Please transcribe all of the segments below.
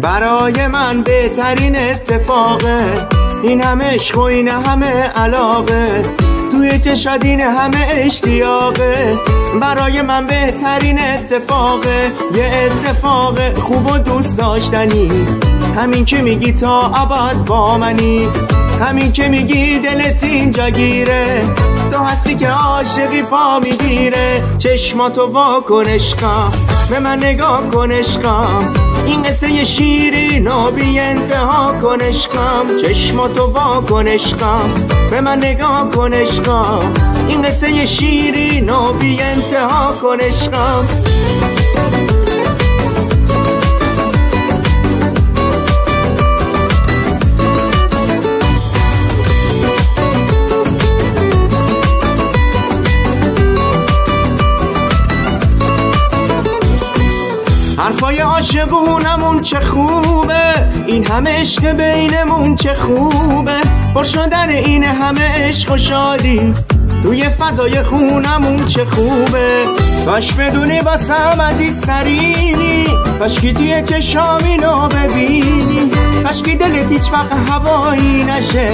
برای من بهترین اتفاقه، این همه عشق و این همه علاقه، توی چشات این همه اشتیاقه. برای من بهترین اتفاقه، یه اتفاق خوب و دوست داشتنی، همین که میگی تا ابد با منی، همین که میگی دلت اینجا گیره، تو هستی که عاشقی پا میگیره. چشماتو وا کن عشقم، به من نگاه کن عشقم، این قصه شیرین و بی انتها کن عشقم. چشماتو وا کن عشقم، به من نگاه کن عشقم، این قصه شیرین و بی انتها کن عشقم. حرفای عاشقونمون چه خوبه، این همه عشق بینمون چه خوبه، پر شدن این همه عشق و شادی توی فضای خونمون چه خوبه. کاش بدونی واسم عزیز سرینی، کاش که توی چشامینو ببینی، کاش که دلت هیچ وقت هوایی نشه،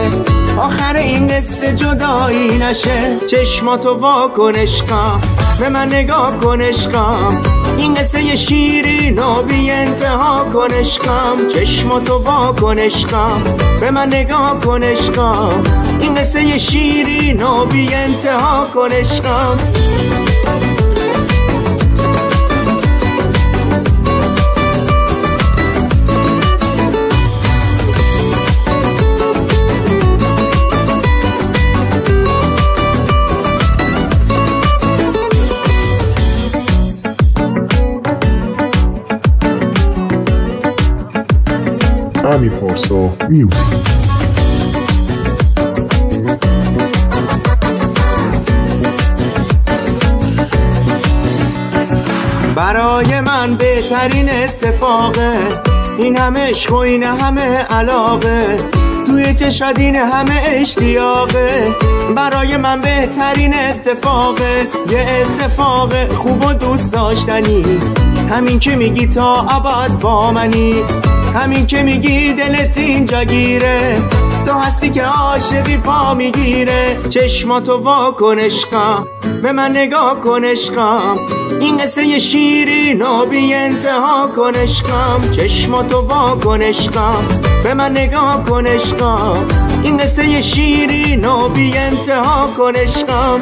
آخر این قصه جدایی نشه. چشماتو وا کن عشقم، به من نگاه کن عشقم، این قصه شیرین و بی انتها کن عشقم. چشماتو وا کن عشقم، به من نگاه کن عشقم، این قصه شیرین و بی انتها کن عشقم. AmiPorso Music. برای من بهترین اتفاقه، این همه عشق و این همه علاقه، توی چشات این همه اشتیاقه. برای من بهترین اتفاقه، یه اتفاق خوب و دوست داشتنی، همین که میگی تا ابد با منی، همین که میگی دلت اینجا گیره، تو هستی که عاشقی پا میگیره. چشماتو وا کن عشقم، به من نگاه کن عشقم، این قصه شیرین و بی انتها کن عشقم. چشماتو وا کن عشقم، به من نگاه کن عشقم، این قصه شیرین و بی انتها کن عشقم.